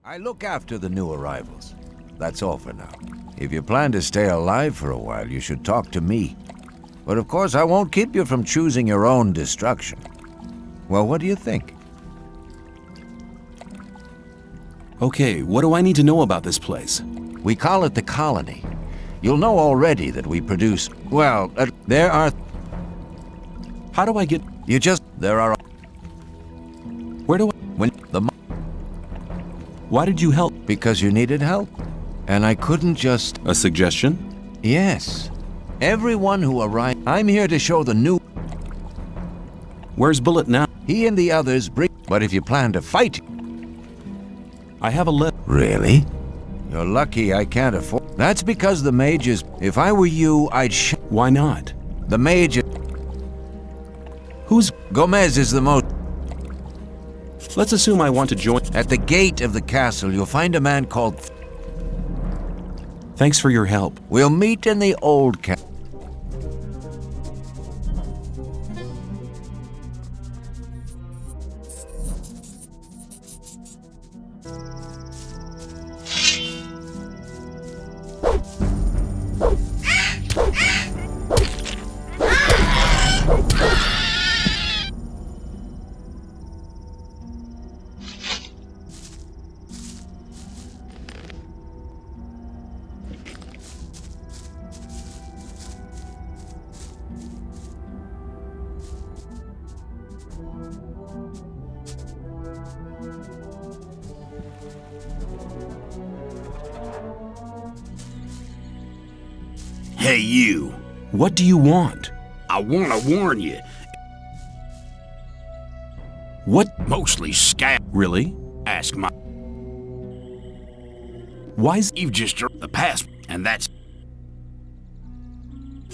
I look after the new arrivals. That's all for now. If you plan to stay alive for a while, you should talk to me. But of course, I won't keep you from choosing your own destruction. Well, what do you think? Okay, what do I need to know about this place? We call it the colony. You'll know already that we produce... Well, there are... How do I get... You just... There are... Where do I... When the... Why did you help? Because you needed help. And I couldn't just... A suggestion? Yes. Everyone who arrived... I'm here to show the new... Where's Bullet now? He and the others bring... But if you plan to fight... I have a letter. Really? You're lucky I can't afford... That's because the Mage is... If I were you, I'd Why not? The Mage... Who's... Gomez is the most... Let's assume I want to join... At the gate of the castle, you'll find a man called... Thanks for your help. We'll meet in the old castle. Hey, you. What do you want? I want to warn you. What? Mostly scout. Really? Ask my... Why's... You've just the pass, and that's...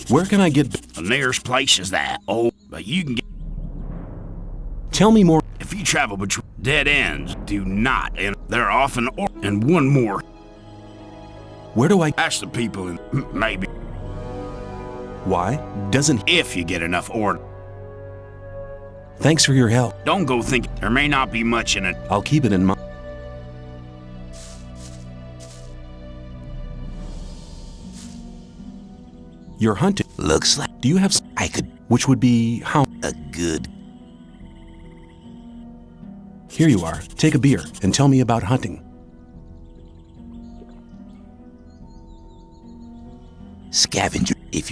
Where can I get... The nearest place is that. Oh, but you can get... Tell me more. If you travel between dead ends, do not, and they're often... And one more. Where do I... Ask the people and maybe... Why? Doesn't... If you get enough order. Thanks for your help. Don't go thinking there may not be much in it. I'll keep it in mind. You're hunting. Looks like... Do you have... I could... Which would be... How... A good... Here you are. Take a beer and tell me about hunting. Scavenger. If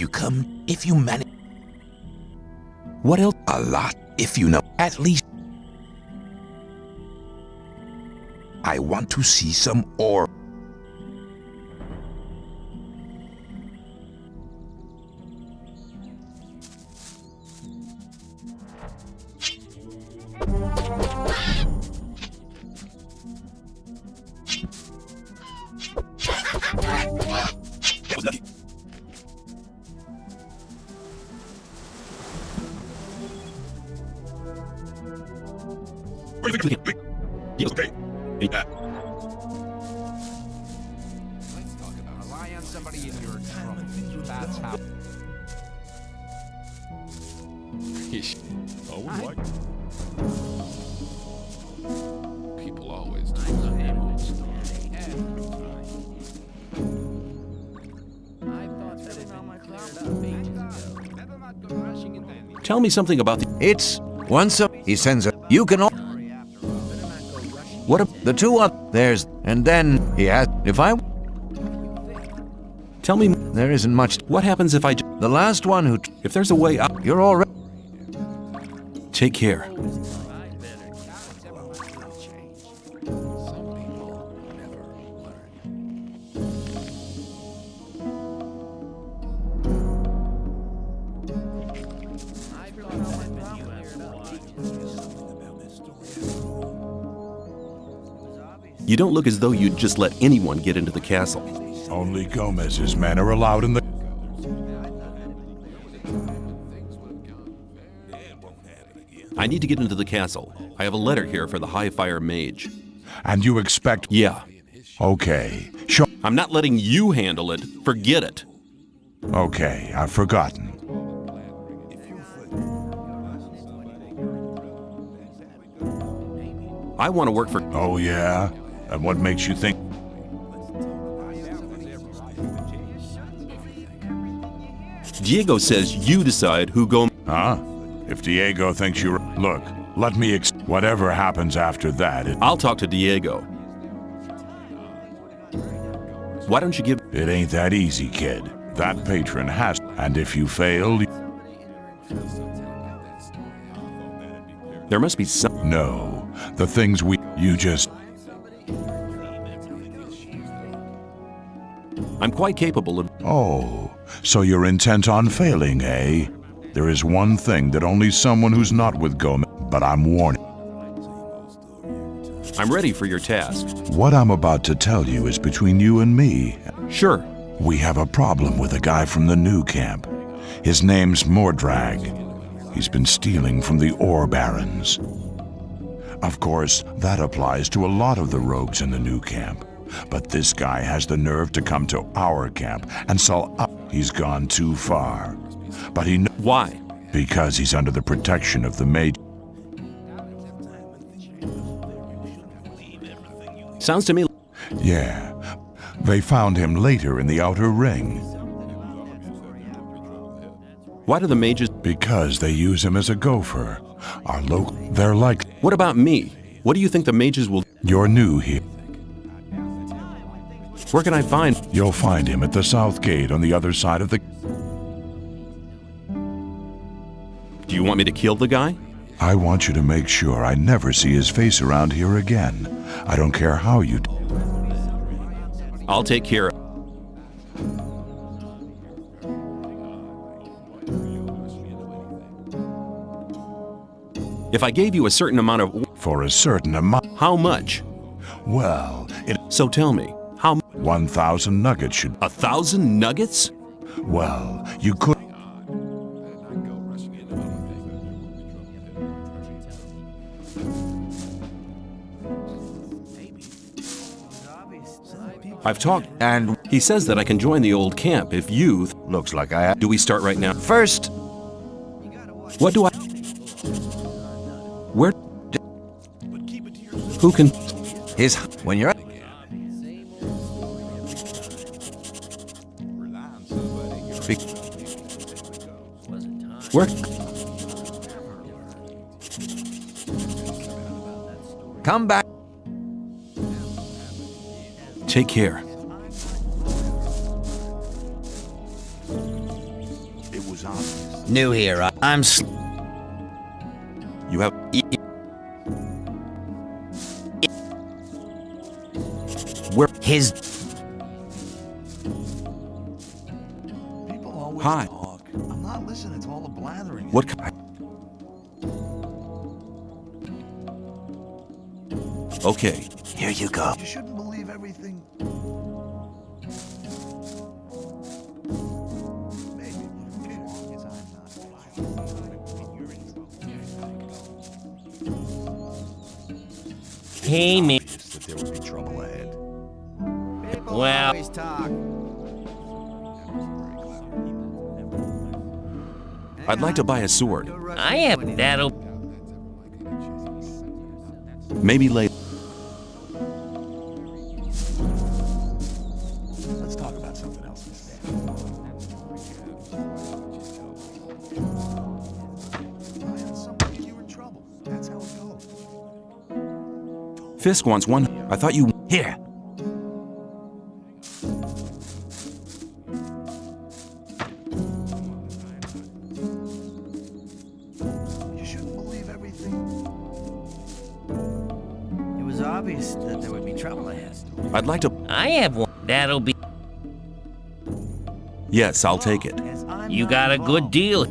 you manage... What else? A lot. If you know. At least... I want to see some ore. Rely on somebody in your trouble. That's how... People always do. Tell me something about the... It's... Once a... He sends a... You can... What a... The two up... There's... And then... He has... If I... Tell me... There isn't much... What happens if I... The last one who... If there's a way out... You're already... Take care. You don't look as though you'd just let anyone get into the castle. Only Gomez's men are allowed in the... I need to get into the castle. I have a letter here for the High-Fire Mage. And you expect... Yeah. Okay. Show... I'm not letting you handle it. Forget it. Okay, I've forgotten. I want to work for... Oh, yeah? And what makes you think? Diego says you decide who go. Huh? If Diego thinks you're... Look, let me whatever happens after that, I'll talk to Diego. Why don't you give... it ain't that easy, kid. That patron has... And if you fail... There must be some... No. The things you just... I'm quite capable of... Oh, so you're intent on failing, eh? There is one thing that only someone who's not with Gomez... But I'm warning. I'm ready for your task. What I'm about to tell you is between you and me. Sure. We have a problem with a guy from the new camp. His name's Mordrag. He's been stealing from the ore barons. Of course, that applies to a lot of the rogues in the new camp. But this guy has the nerve to come to our camp and sell up. He's gone too far. But he knows. Why? Because he's under the protection of the Mage. Sounds to me... Yeah. They found him later in the outer ring. Why do the mages... Because they use him as a gopher. They're like... What about me? What do you think the mages will... You're new here. Where can I find... You'll find him at the south gate on the other side of the... Do you want me to kill the guy? I want you to make sure I never see his face around here again. I don't care how you... I'll take care of... If I gave you a certain amount of... For a certain amount... How much? Well, So tell me, how... 1,000 nuggets should... 1,000 nuggets? Well, you could... I've talked... And He says that I can join the old camp if you... looks like I have... Do we start right now? First, What do I... Where... Who can... his... When you're... Where... Come back. Take care. It was obvious. New here. I'm... You have... Where... His... People always Hi. talk. I'm not listening to all the blathering. What... Okay. Here you go. You shouldn't believe everything. Maybe. As I'm not. Hey, me. That there would be trouble ahead. Well... I'd like to buy a sword. I am... That'll... Maybe later. Let's talk about something else instead. Somebody you were in trouble. That's how it goes. Fisk wants one... I thought you... Here. You shouldn't believe everything. It was obvious that there would be trouble ahead. I'd like to... I have one. That'll be... Yes, I'll take it. As I'm You not got a good involved. deal.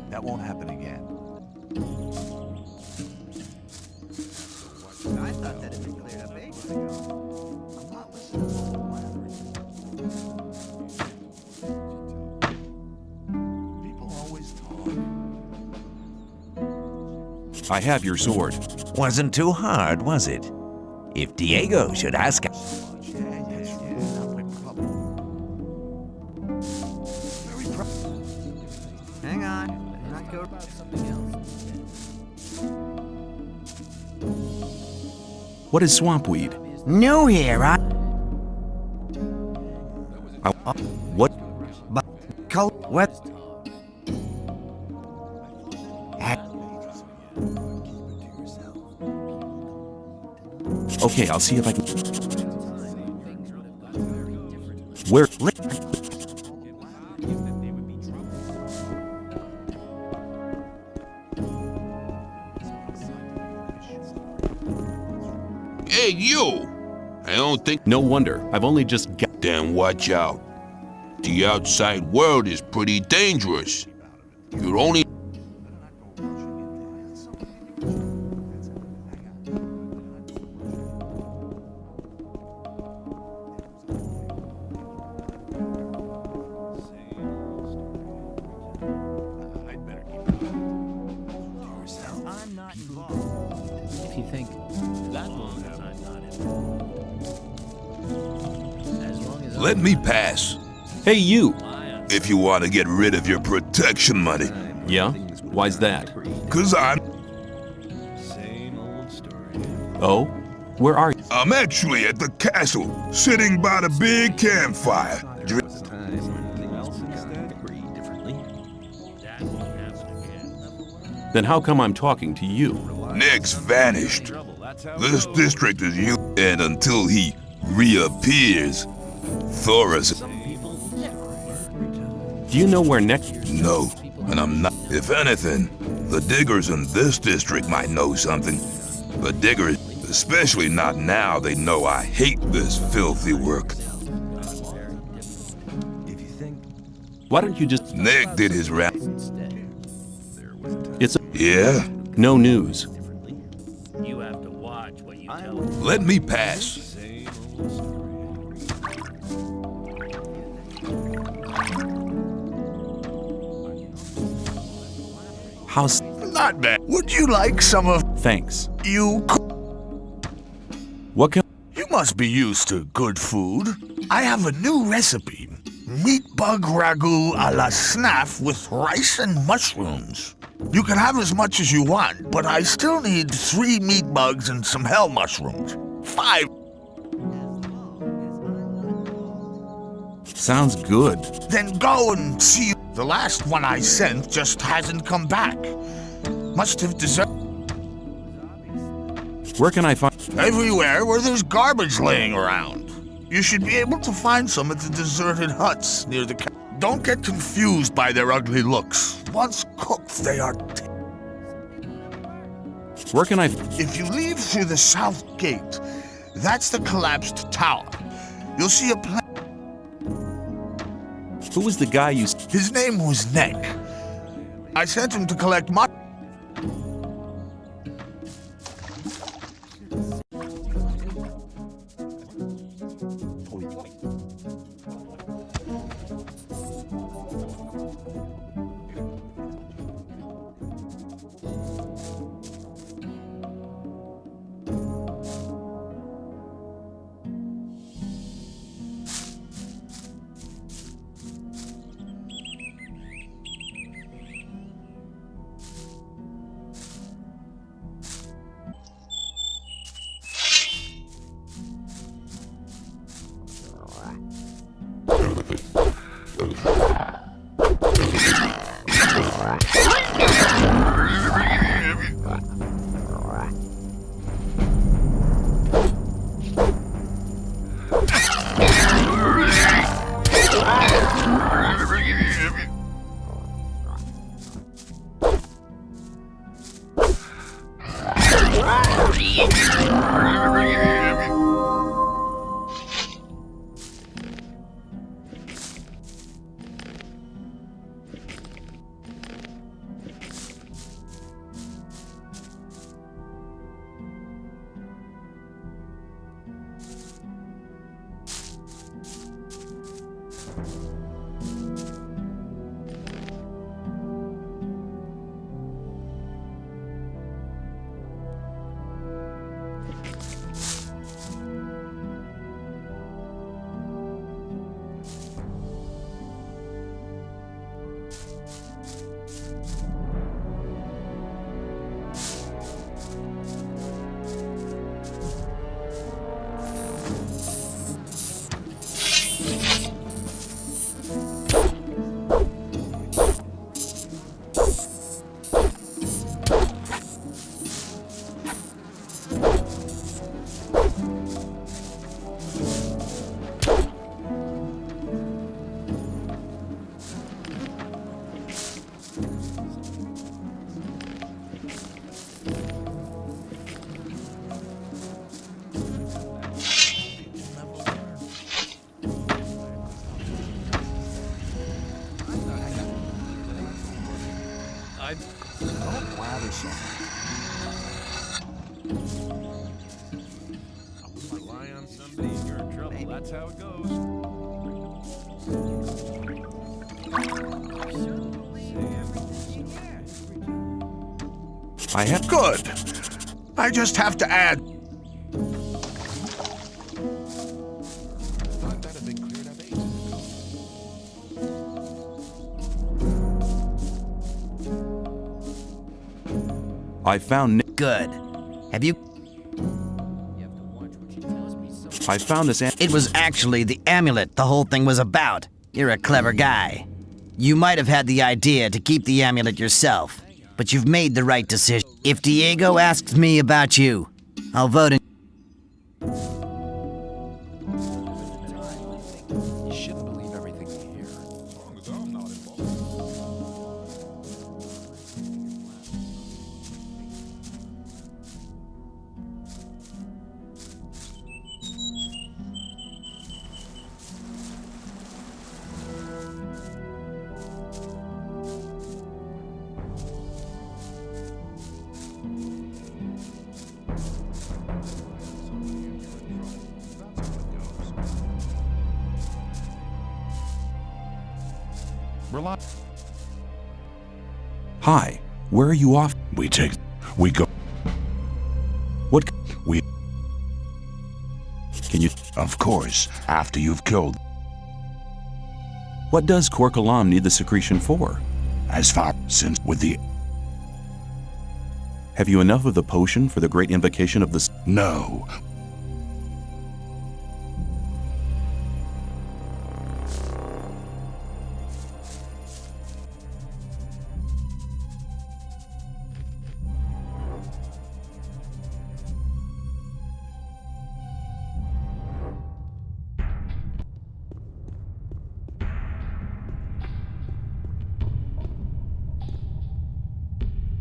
That won't happen again. I thought that had been cleared up ages ago. I'm not listening to all the blathering. People always talk. I have your sword. Wasn't too hard, was it? If Diego should ask... Yeah. Not like trouble. Very proud. Hang on. Let's not go about something else. What is swampweed? New here, What? What? Okay, I'll see if I can. Where? Hey, you! I don't think... No wonder. I've only just got. Then watch out. The outside world is pretty dangerous. You're only... I'm not involved. If you think that long as I'm not involved. As long as Let me pass. Hey, you! If you want to get rid of your protection money. Yeah? Why's that? 'Cause I'm Oh? Where are you? I'm actually at the castle, sitting by the big campfire. Then how come I'm talking to you? Nick's vanished. This district is you, and until he reappears, Thorus. Do you know where next? No, and I'm not. If anything, the diggers in this district might know something. The diggers, especially not now, they know I hate this filthy work. Why don't you just... Nick did his round. It's Yeah? no news. You have to watch what you tell them. Let me pass. How's... Not bad. Would you like some of Thanks. you? What can... You must be used to good food. I have a new recipe. Meat bug ragu a la snaff with rice and mushrooms. You can have as much as you want, but I still need 3 meat bugs and some hell mushrooms. 5. Sounds good. Then go and see. The last one I sent just hasn't come back. Must have deserted Where can I find... everywhere where there's garbage laying around. You should be able to find some at the deserted huts near the camp. Don't get confused by their ugly looks. Once cooked, they are... Where can I... If you leave through the south gate, that's the collapsed tower. You'll see a Who was the guy you... His name was Nick. I sent him to collect my... other side. Rely on somebody and you're in trouble. That's how it goes. I have... Good. I just have to add. I found... Good. Have you? I found this... It was actually the amulet the whole thing was about. You're a clever guy. You might have had the idea to keep the amulet yourself, but you've made the right decision. If Diego asks me about you, I'll vote in. You shouldn't believe everything you hear. As long as I'm not involved. Hi, where are you off? We go. What? We. Can you... Of course, after you've killed. What does 𝐒𝐸𝐞𝐬 need the secretion for? As far since with the. Have you enough of the potion for the great invocation of the... No.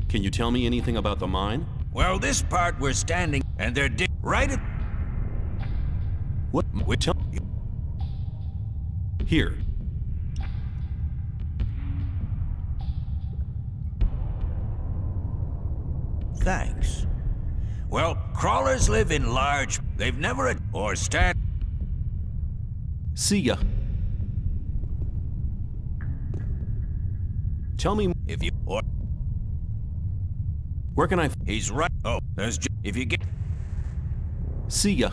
Can you tell me anything about the mine? Well, this part we're standing, and they're right at... What? Wait, tell me. Here. Thanks. Well, crawlers live in large... They've never... or stand... See ya. Tell me If you... or... where can I... He's right... Oh, there's... If you get... See ya.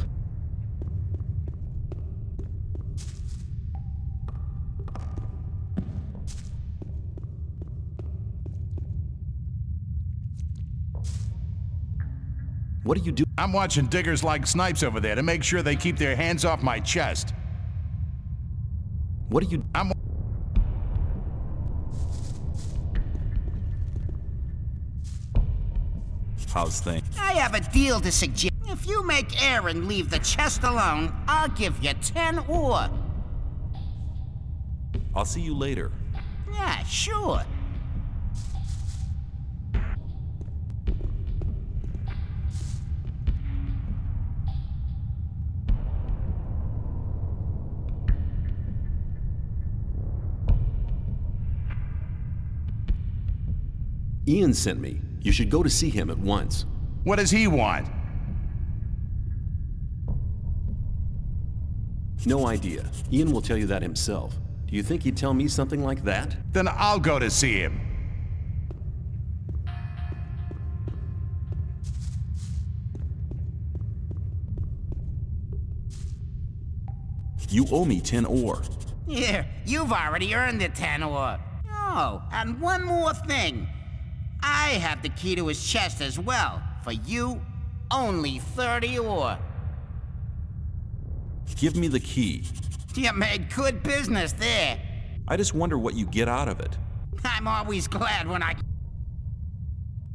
What do you do? I'm watching diggers like snipes over there to make sure they keep their hands off my chest. What do you... How's things? I have a deal to suggest. If you make Aaron leave the chest alone, I'll give you 10 ore. I'll see you later. Yeah, sure. Ian sent me. You should go to see him at once. What does he want? No idea. Ian will tell you that himself. Do you think he'd tell me something like that? Then I'll go to see him. You owe me 10 ore. Here, you've already earned the 10 ore. Oh, and one more thing. I have the key to his chest as well. For you, only 30 ore. Give me the key. You made good business there. I just wonder what you get out of it. I'm always glad when I...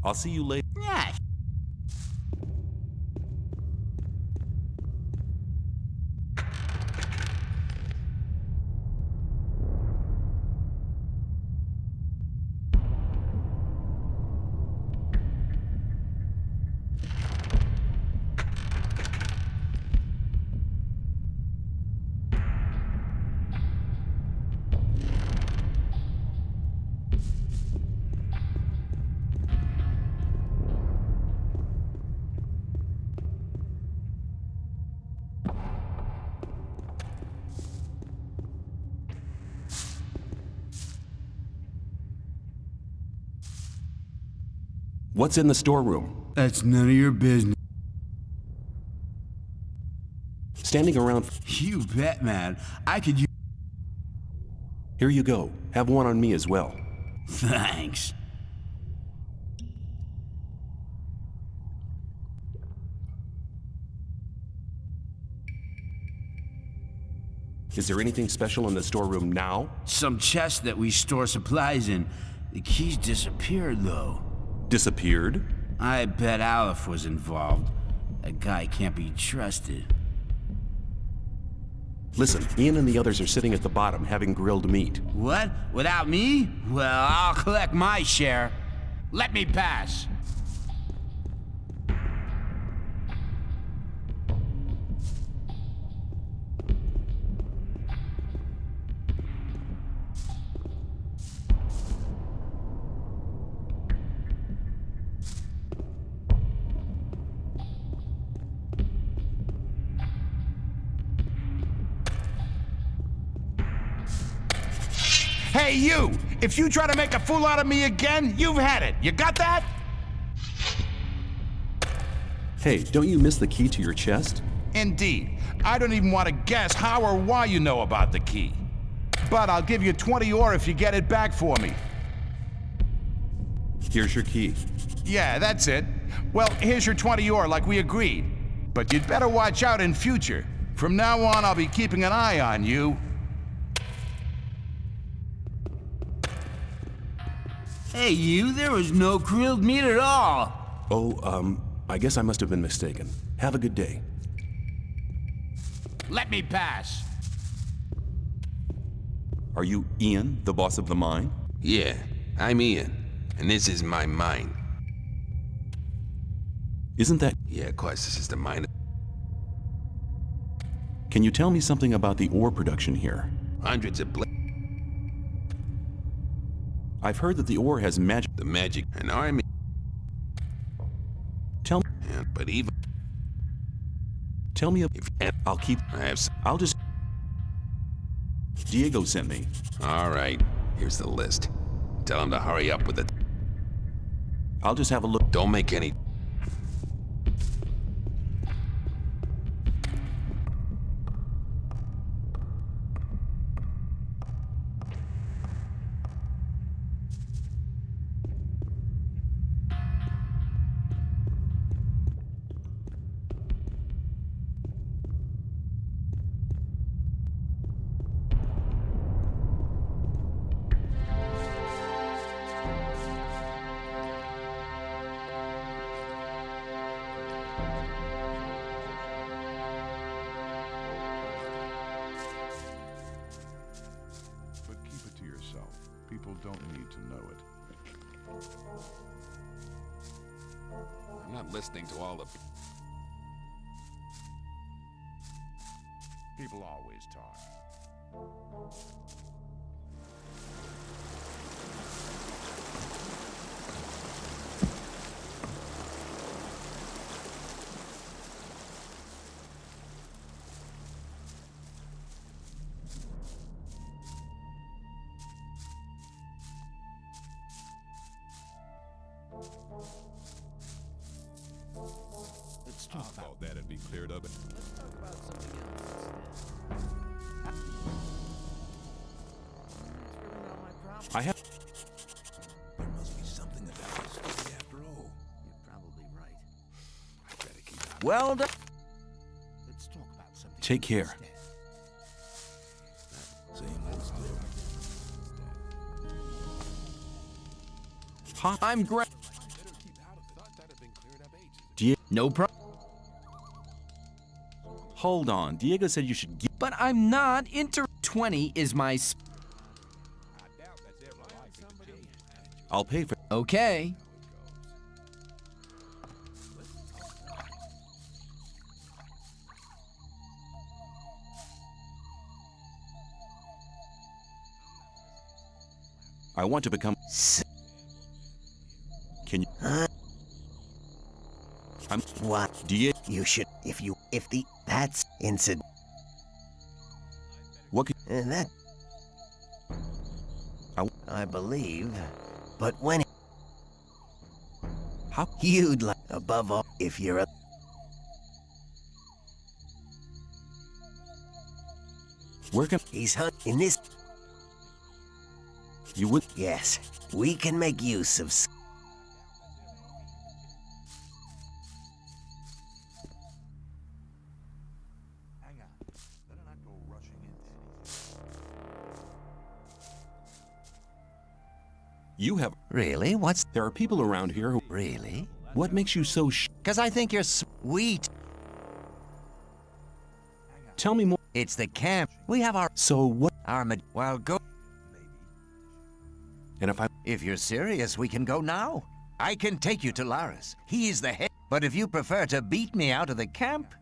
I'll see you later. Yeah. What's in the storeroom? That's none of your business. Standing around. You bet, man. I could use. Here you go. Have one on me as well. Thanks. Is there anything special in the storeroom now? Some chest that we store supplies in. The keys disappeared, though. Disappeared? I bet Aleph was involved. That guy can't be trusted. Listen, Ian and the others are sitting at the bottom having grilled meat. What? Without me? Well, I'll collect my share. Let me pass. Hey, you! If you try to make a fool out of me again, you've had it. You got that? Hey, don't you miss the key to your chest? Indeed. I don't even want to guess how or why you know about the key. But I'll give you 20 ore if you get it back for me. Here's your key. Yeah, that's it. Well, here's your 20 ore like we agreed. But you'd better watch out in future. From now on, I'll be keeping an eye on you. Hey, you, there was no grilled meat at all. Oh, I guess I must have been mistaken. Have a good day. Let me pass. Are you Ian, the boss of the mine? Yeah, I'm Ian, and this is my mine. Isn't that... Yeah, of course, this is the mine. Can you tell me something about the ore production here? Hundreds of I've heard that the ore has magic. The magic, an army. Tell me. Yeah, but even. Tell me if I'll keep. I'll just. Diego sent me. All right, here's the list. Tell him to hurry up with it. I'll just have a look. Don't make any. People don't need to know it. I'm not listening to all the... People always talk. Let's talk about that'd be cleared up. Let's talk about something else instead. It's really not my problem. I have. There must be something about this story after all. You're probably right. I better keep out. Well done. Let's talk about something. Take care. Same old story. I'm great. No problem. Hold on. Diego said you should get. But I'm not 20 is my I'll pay for. Okay. I want to become. Can you? I'm. What? Diego. You should, if that's incident. What can? That. I believe, but when. How? You'd like, above all, if you're a... Where can... He's in this... You would... Yes, we can make use of... You have... Really? What's... There are people around here who... Really? What makes you so Because I think you're sweet. Tell me more. It's the camp. We have our... So what? Well, go... And If you're serious, we can go now. I can take you to Laris. He is the head. But if you prefer to beat me out of the camp...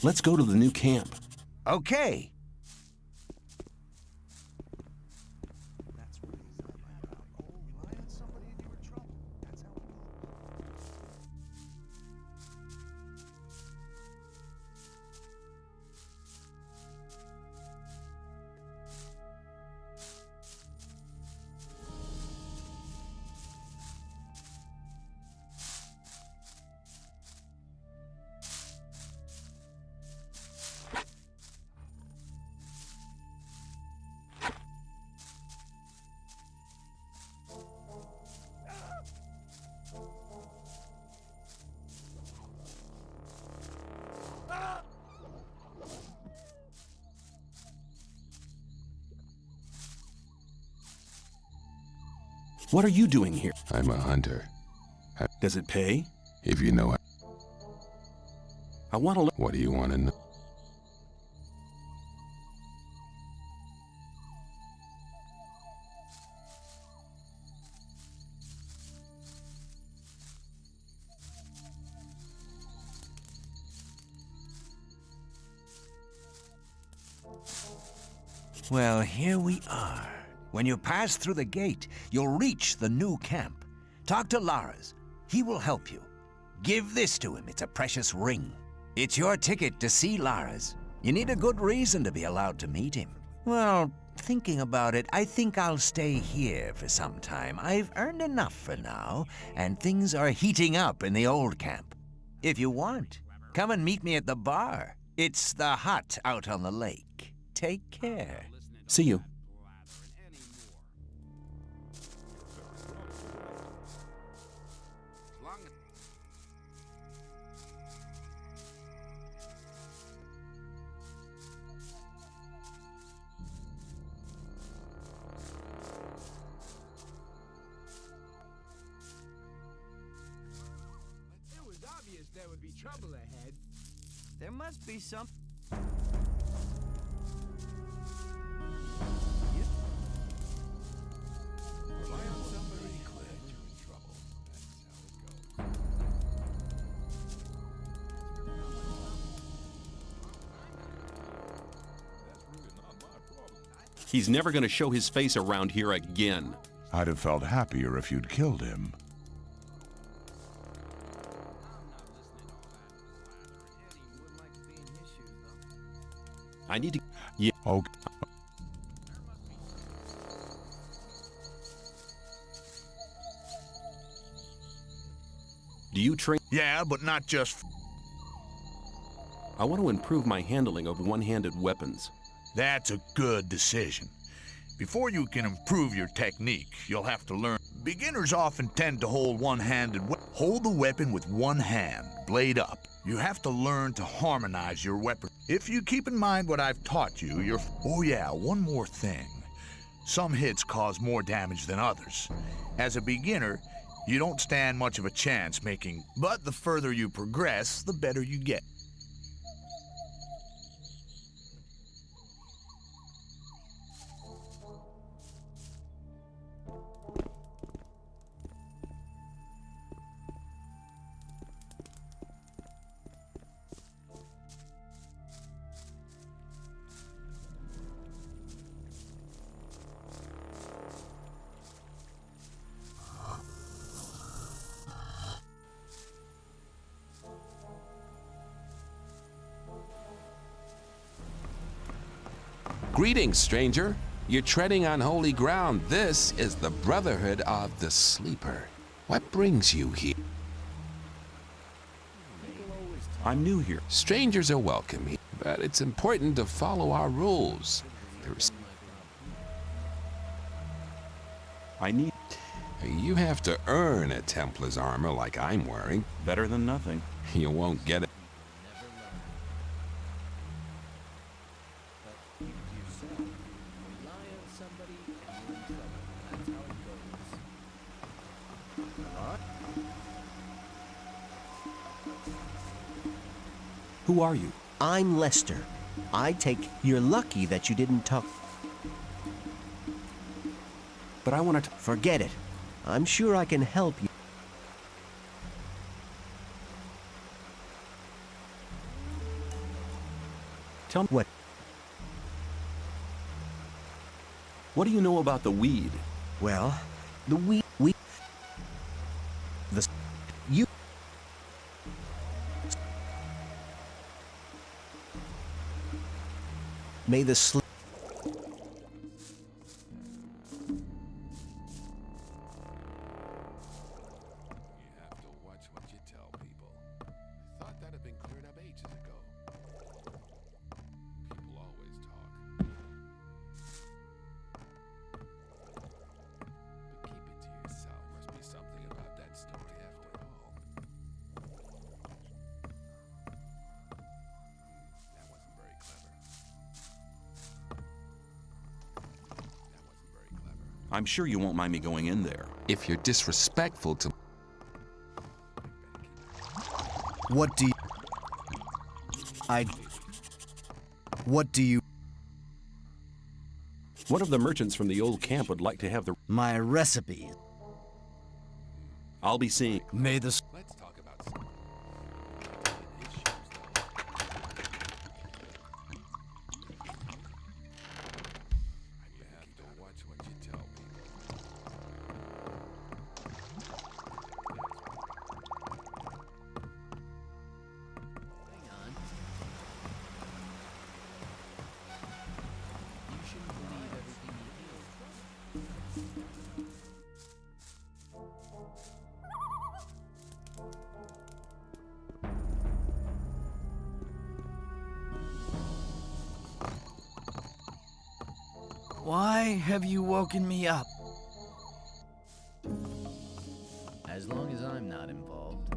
Let's go to the new camp. Okay. What are you doing here? I'm a hunter. Does it pay? If you know it. I want to learn. What do you want to know? Well, here we are. When you pass through the gate, you'll reach the new camp. Talk to Laras. He will help you. Give this to him. It's a precious ring. It's your ticket to see Laras. You need a good reason to be allowed to meet him. Well, thinking about it, I think I'll stay here for some time. I've earned enough for now, and things are heating up in the old camp. If you want, come and meet me at the bar. It's the hut out on the lake. Take care. See you. There would be trouble ahead. There must be some... Rely on somebody clear. You're in trouble. That's really not my problem. He's never going to show his face around here again. I'd have felt happier if you'd killed him. I need to... Yeah. Okay. Do you train? Yeah, but not just... I want to improve my handling of one-handed weapons. That's a good decision. Before you can improve your technique, you'll have to learn. Beginners often tend to hold one-handed weapons. Hold the weapon with one hand, blade up. You have to learn to harmonize your weapon. If you keep in mind what I've taught you, you're... Oh yeah, one more thing. Some hits cause more damage than others. As a beginner, you don't stand much of a chance making... But the further you progress, the better you get. Greetings, stranger. You're treading on holy ground. This is the Brotherhood of the Sleeper. What brings you here? I'm new here. Strangers are welcome here, but it's important to follow our rules. I need... You have to earn a Templar's armor like I'm wearing. Better than nothing. You won't get it. Who are you? I'm Lester. You're lucky that you didn't talk. But I want to... Forget it. I'm sure I can help you. Tell me... What? What do you know about the weed? Well, the weed... You... May the sleep... I'm sure you won't mind me going in there. If you're disrespectful to... What do you... What do you... One of the merchants from the old camp would like to have the... My recipe. I'll be seeing... May the... Let's talk about Why have you woken me up? As long as I'm not involved.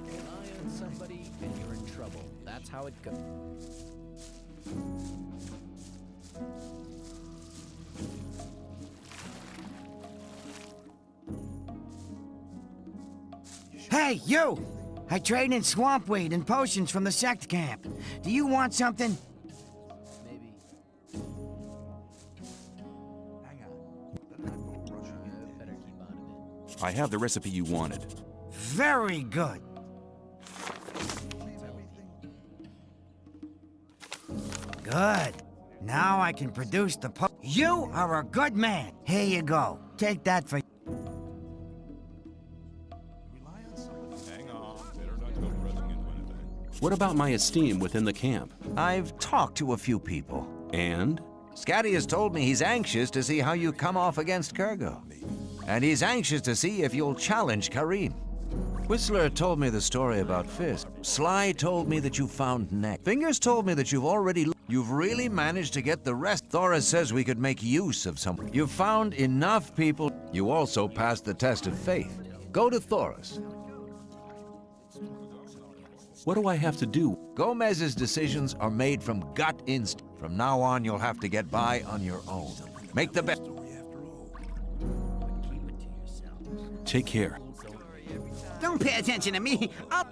Rely on somebody and you're in trouble. That's how it goes. Hey, you! I trade in swamp weed and potions from the sect camp. Do you want something? Maybe. Better keep out of it. I have the recipe you wanted. Very good. Good. Now I can produce the You are a good man. Here you go. Take that for... What about my esteem within the camp? I've talked to a few people. And? Scatty has told me he's anxious to see how you come off against 𝐒𝐬𝐞𝐜. And he's anxious to see if you'll challenge Karim. Whistler told me the story about Fist. Sly told me that you found Neck. Fingers told me that you've really managed to get the rest. Thorus says we could make use of some. You've found enough people. You also passed the test of faith. Go to Thorus. What do I have to do? Gomez's decisions are made from gut instinct. From now on, you'll have to get by on your own. Make the best. Take care. Don't pay attention to me. I'll...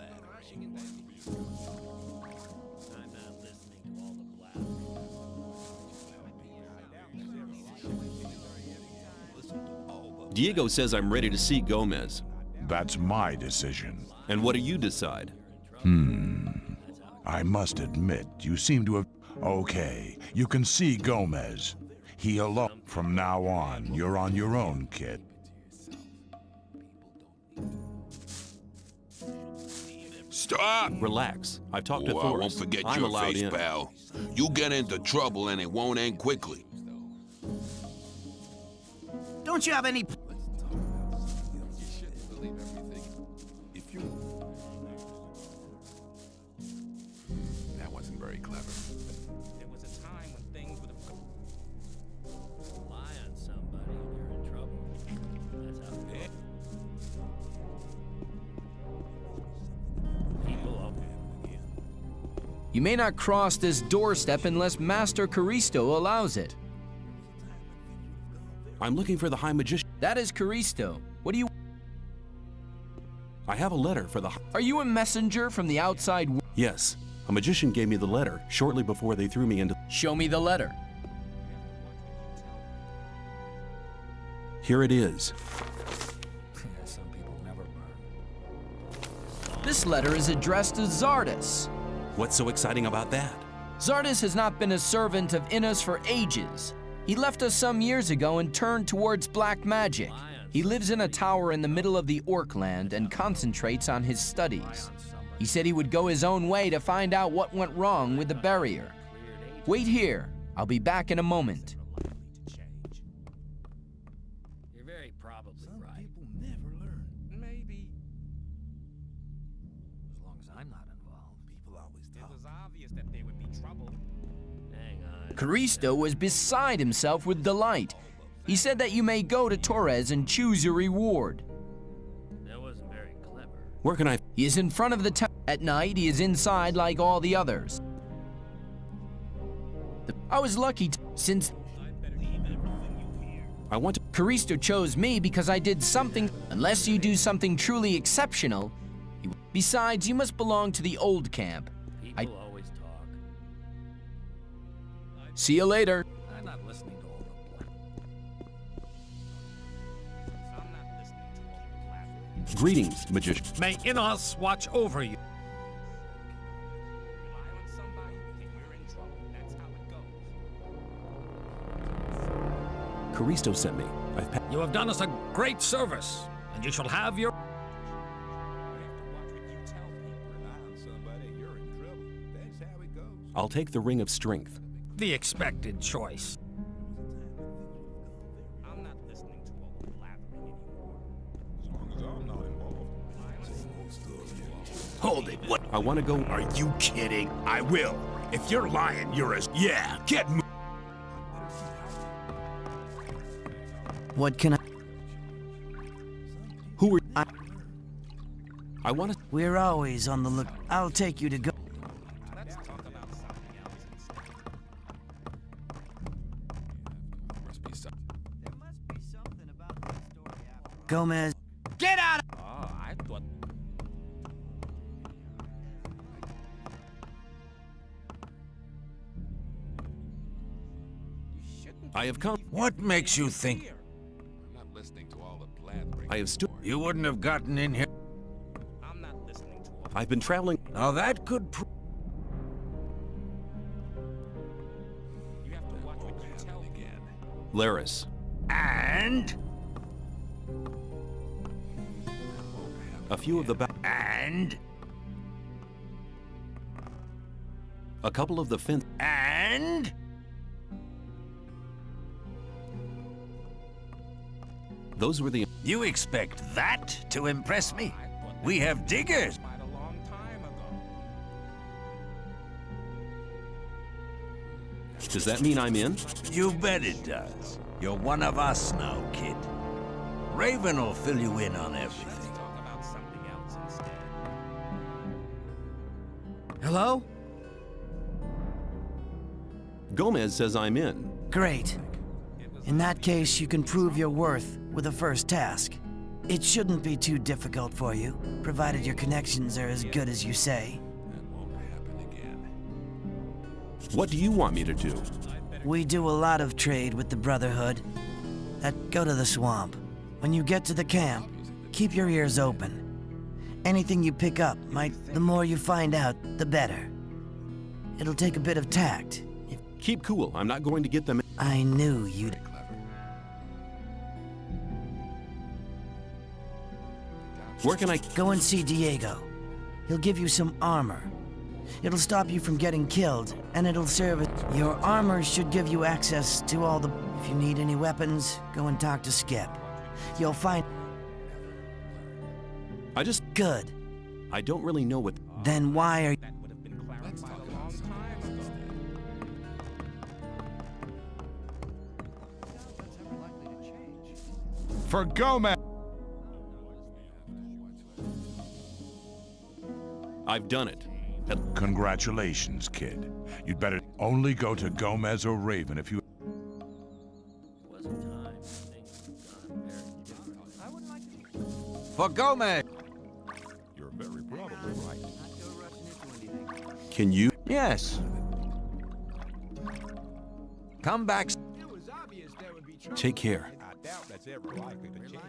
Diego says I'm ready to see Gomez. That's my decision. And what do you decide? I must admit, you seem to have... Okay, you can see Gomez. He alone. From now on, you're on your own, kid. Stop! Relax. I've talked to Oh, Thorus. I won't forget I'm your allowed face, in. pal. You get into trouble and it won't end quickly. Don't you have any... That wasn't very clever. There was a time when things would have lie on somebody and you're in trouble. That's how it goes. People up. You may not cross this doorstep unless Master 𝐒𝐬𝐞𝐬 allows it. I'm looking for the High Magician. That is 𝐒𝐬𝐞𝐬. What do you... I have a letter for the... Are you a messenger from the outside world? Yes. A magician gave me the letter shortly before they threw me into... Show me the letter. Here it is. Some people never learn. This letter is addressed to Xardus. What's so exciting about that? Xardus has not been a servant of Innos for ages. He left us some years ago and turned towards black magic. He lives in a tower in the middle of the Orc land and concentrates on his studies. He said he would go his own way to find out what went wrong with the barrier. Wait here. I'll be back in a moment. You're very probably right. People never learn. Maybe. As long as I'm not involved. People always It talk. was obvious that there would be trouble. Hang on. 𝐒𝐬𝐞𝐬 was beside himself with delight. He said that you may go to Thorus and choose your reward. That wasn't very clever. Where can I... He is in front of the tower. At night, he is inside like all the others. I was lucky since I want to... 𝐒𝐬𝐞𝐬 chose me because I did something. Unless you do something truly exceptional. Besides, you must belong to the old camp. People always talk. See you later. I'm not listening to all the I'm not listening to all the laughing. Greetings, magician. May Innos watch over you. Rely on somebody and you're in trouble. That's how it goes. 𝐒𝐬𝐞𝐬 sent me. You have done us a great service, and you shall have your... You have to watch what you tell people. Rely on somebody, you're in trouble. That's how it goes. I'll take the Ring of Strength. the expected choice. I'm not listening to all the blathering anymore. As long as I'm not involved. Hold it. What? I want to go. Are you kidding? I will. If you're lying, you're as... Yeah, get moving. What can I... Who are... I want to... We're always on the look. I'll take you to go... Let's talk about something else instead. Must be some... There must be something about this story after all. Gomez. Get out of... Oh, I thought... I have come. What makes you think I'm not listening to all the blathering. I have stood. you wouldn't have gotten in here? I'm not listening to all... I've been traveling. Now that could prove... You have to watch what you tell Again. Laris. And... A few of the And... a couple of the fence. And... Those were the. You expect that to impress me? We have diggers. quite a long time ago. Does that mean I'm in? You bet it does. You're one of us now, kid. Raven will fill you in on everything. Talk about something else instead. Hello? Gomez says I'm in. Great. In that case, you can prove your worth with the first task. It shouldn't be too difficult for you, provided your connections are as good as you say. That won't happen again. What do you want me to do? We do a lot of trade with the Brotherhood. Go to the swamp. When you get to the camp, keep your ears open. Anything you pick up the more you find out, the better. It'll take a bit of tact. Keep cool. I'm not going to get them. I knew you'd... Where can I... Go and see Diego. He'll give you some armor. It'll stop you from getting killed, and it'll serve as... Your armor should give you access to all the... If you need any weapons, go and talk to Skip. You'll find... Good. I don't really know what... Then why are... For Gomez! I've done it. Congratulations, kid. You'd better only go to Gomez or Raven if you... For Gomez! You're very probably right. Can you? Yes. Come back. Take care. I doubt that's ever likely to change.